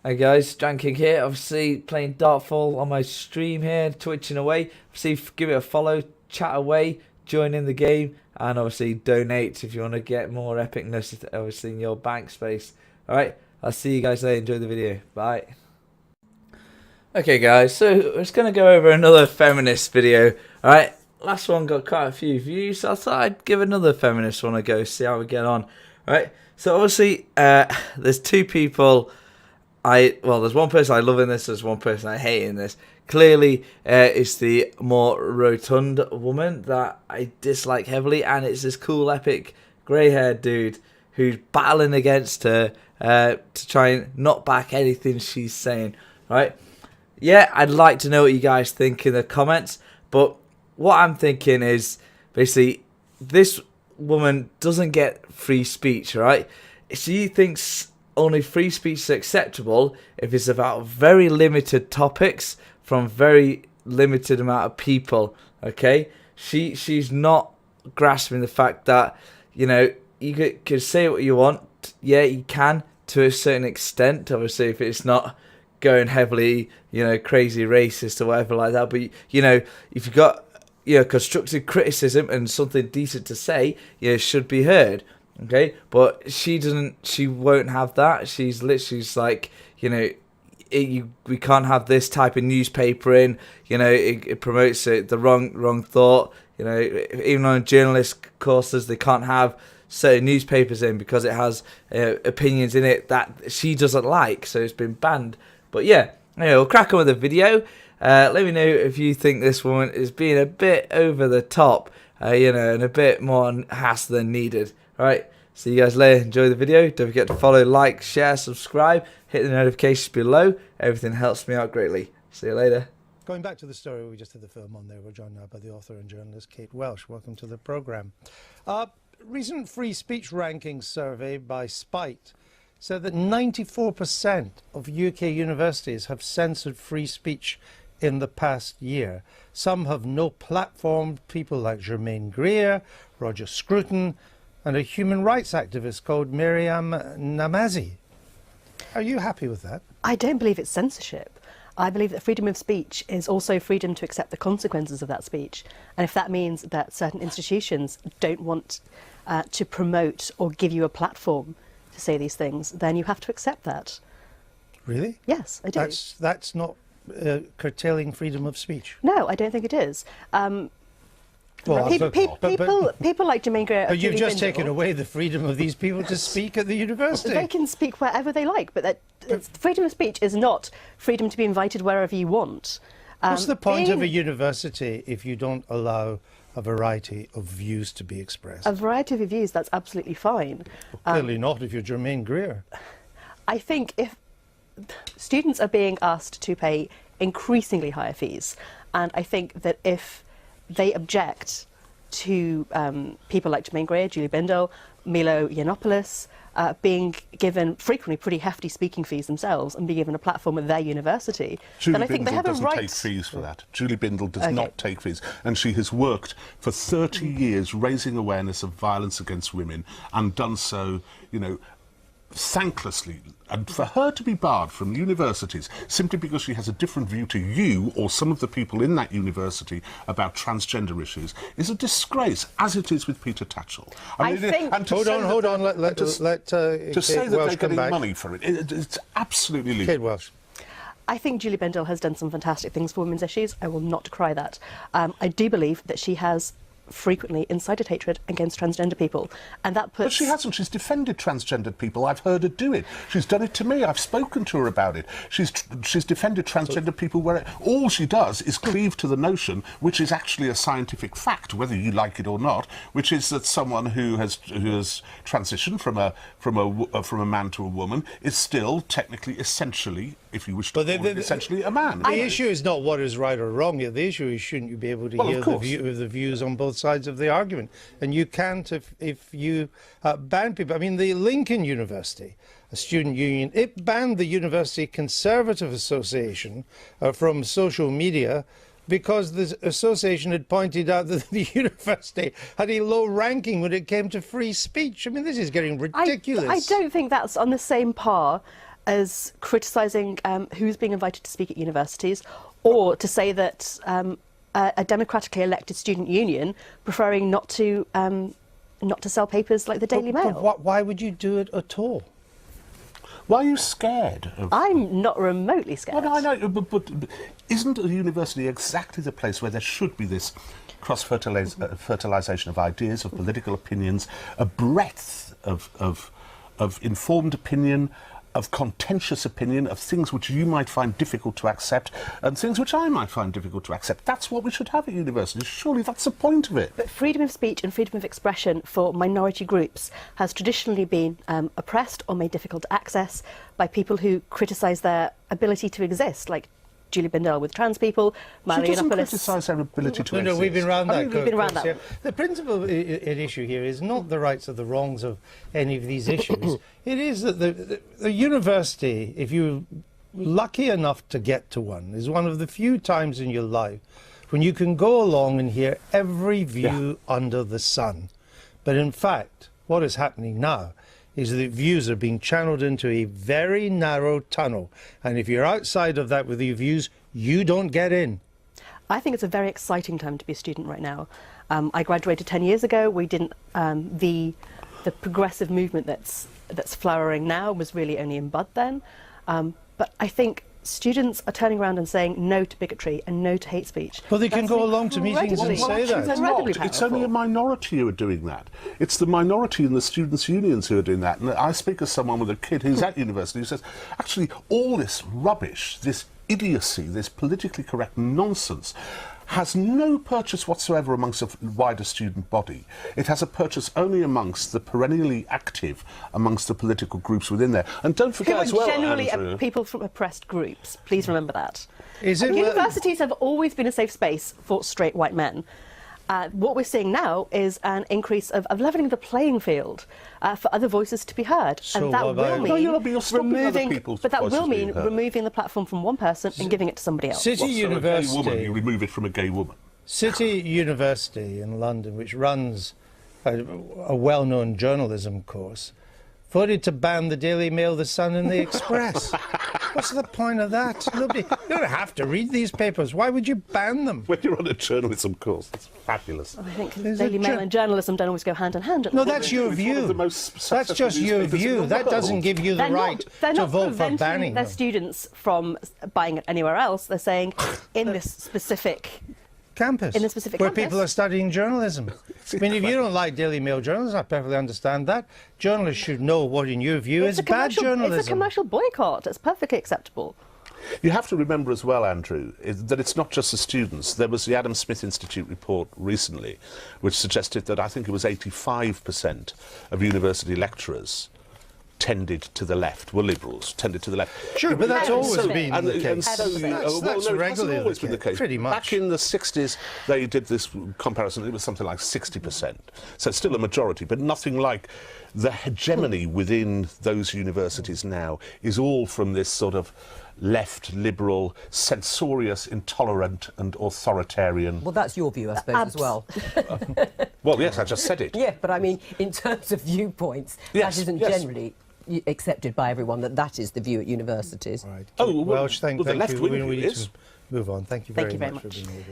Hey guys, Dranking here, obviously playing Dartfall on my stream here, twitching away. Obviously give it a follow, chat away, join in the game, and obviously donate if you want to get more epicness obviously in your bank space. Alright, I'll see you guys later, enjoy the video, bye. Okay guys, so we're just going to go over another feminist video. Alright, last one got quite a few views, so I thought I'd give another feminist one a go, see how we get on. Alright, so obviously there's two people there's one person I love in this, there's one person I hate in this. Clearly, it's the more rotund woman that I dislike heavily, and it's this cool, epic, grey-haired dude who's battling against her to try and knock back anything she's saying, right? Yeah, I'd like to know what you guys think in the comments, but what I'm thinking is, basically, this woman doesn't get free speech, right? She thinks only free speech is acceptable if it's about very limited topics from very limited amount of people. Okay, she's not grasping the fact that, you know, you could say what you want. Yeah, you can to a certain extent. Obviously, if it's not going heavily, you know, crazy racist or whatever like that. But you know, if you've got, you know, constructive criticism and something decent to say, you know, it should be heard. Okay, but she won't have that. She's literally just like, you know, we can't have this type of newspaper in, you know, it promotes the wrong thought. You know, even on journalist courses, they can't have certain newspapers in because it has opinions in it that she doesn't like, so it's been banned. But yeah, anyway, we'll crack on with the video. Let me know if you think this woman is being a bit over the top, you know, and a bit more hassle than needed. Alright, see you guys later. Enjoy the video. Don't forget to follow, like, share, subscribe. Hit the notifications below. Everything helps me out greatly. See you later. Going back to the story we just did the film on there, we're joined now by the author and journalist Kate Welsh. Welcome to the programme. Recent free speech rankings survey by Spite said that 94% of UK universities have censored free speech in the past year. Some have no platform, people like Germaine Greer, Roger Scruton, and a human rights activist called Miriam Namazi. Are you happy with that? I don't believe it's censorship. I believe that freedom of speech is also freedom to accept the consequences of that speech. And if that means that certain institutions don't want to promote or give you a platform to say these things, then you have to accept that. Really? Yes, I do. That's not curtailing freedom of speech? No, I don't think it is. Well, people like Germaine Greer. But you've just taken away the freedom of these people to speak at the university. They can speak wherever they like, but freedom of speech is not freedom to be invited wherever you want. What's the point of a university if you don't allow a variety of views to be expressed? A variety of views, that's absolutely fine. Well, clearly not if you're Germaine Greer. I think if students are being asked to pay increasingly higher fees, and I think that if they object to people like Germaine Greer, Julie Bindel, Milo Yiannopoulos being given frequently pretty hefty speaking fees themselves and be given a platform at their university, then I think they have a right. Julie Bindel doesn't take fees for that. Julie Bindel does not take fees, and she has worked for 30 years raising awareness of violence against women and done so, you know, thanklessly. And for her to be barred from universities simply because she has a different view to you or some of the people in that university about transgender issues is a disgrace, as it is with Peter Tatchell. I think... Hold on. To say that they're getting back. money for it's absolutely legal. Kate Welsh. I think Julie Bindel has done some fantastic things for women's issues. I will not decry that. I do believe that she has frequently incited hatred against transgender people, and that puts... But she hasn't. She's defended transgendered people. I've heard her do it. She's done it to me. I've spoken to her about it. She's defended transgender people where all she does is cleave to the notion, which is actually a scientific fact, whether you like it or not, which is that someone who has transitioned from a man to a woman is still technically, essentially, if you wish to call it, essentially a man. The issue is not what is right or wrong here. The issue is, shouldn't you be able to hear the views on both sides of the argument? And you can't if you ban people. I mean, the Lincoln University, a student union, it banned the University Conservative Association from social media because the association had pointed out that the university had a low ranking when it came to free speech. I mean, this is getting ridiculous. I don't think that's on the same par as criticising who's being invited to speak at universities, or to say that a democratically elected student union preferring not to sell papers like the Daily Mail. But why would you do it at all? Why are you scared? I'm not remotely scared. Well, I know, but isn't a university exactly the place where there should be this cross-fertilisation of ideas, of political opinions, a breadth of informed opinion, of contentious opinion, of things which you might find difficult to accept, and things which I might find difficult to accept? That's what we should have at universities. Surely that's the point of it. But freedom of speech and freedom of expression for minority groups has traditionally been oppressed or made difficult to access by people who criticise their ability to exist, like Julie Bindel with trans people, She doesn't criticise their ability to exist. No, we've been around that. We've been around that. Yeah. The principal at issue here is not the rights or the wrongs of any of these issues. It is that the university, if you're lucky enough to get to one, is one of the few times in your life when you can go along and hear every view under the sun. But in fact, what is happening now is that views are being channeled into a very narrow tunnel. And if you're outside of that with your views, you don't get in. I think it's a very exciting time to be a student right now. I graduated 10 years ago. We didn't. The progressive movement that's flowering now was really only in bud then. But I think students are turning around and saying no to bigotry and no to hate speech. Well, they can go along to meetings and say that. It's only a minority who are doing that. It's the minority in the students' unions who are doing that. And I speak as someone with a kid who's at university who says, actually, all this rubbish, this idiocy, this politically correct nonsense has no purchase whatsoever amongst a wider student body. It has a purchase only amongst the perennially active, amongst the political groups within there. And don't forget as well, generally Andrew, people from oppressed groups. Please remember that. Is it Universities have always been a safe space for straight white men. What we're seeing now is an increase of levelling the playing field for other voices to be heard, So and that what will about- mean No, but you're stopping other people's but that voices will mean being heard. removing the platform from one person and giving it to somebody else. City Well, so a gay University? woman, you remove it from a gay woman. City University in London, which runs a well-known journalism course, voted to ban the Daily Mail, the Sun and the Express. What's the point of that? Nobody, you don't have to read these papers. Why would you ban them? When you're on a journalism course, it's fabulous. I think Is Daily it Mail ju- and journalism don't always go hand in hand. No, that's your It's one of view. the most That's successful just your newspapers in view. the That doesn't world. give you the They're right they're to not vote for preventing banning their them. students from buying it anywhere else. They're saying in this specific Campus, in the specific where campus. people are studying journalism. I mean, if you don't like Daily Mail journalism, I perfectly understand that. Journalists should know what, in your view, is bad journalism. It's a commercial boycott. It's perfectly acceptable. You have to remember as well, Andrew, that it's not just the students. There was the Adam Smith Institute report recently, which suggested that I think it was 85% of university lecturers tended to the left, were liberals, tended to the left. Sure, but that's Adam always Smith. been And, the and case. so, Adam Smith. That's well, no, it hasn't regularly always the been the case, case. pretty much. Back in the 60s, they did this comparison. It was something like 60%. So it's still a majority, but nothing like the hegemony within those universities now is all from this sort of left, liberal, censorious, intolerant and authoritarian... Well, that's your view, I suppose, as well. Well, yes, I just said it. Yeah, but I mean, in terms of viewpoints, Yes, that isn't yes. generally accepted by everyone, that is the view at universities. Right. Oh, well, Welsh, thank well, the you. left-wing We view need is. to move on. Thank you Thank very you very much for much. being here.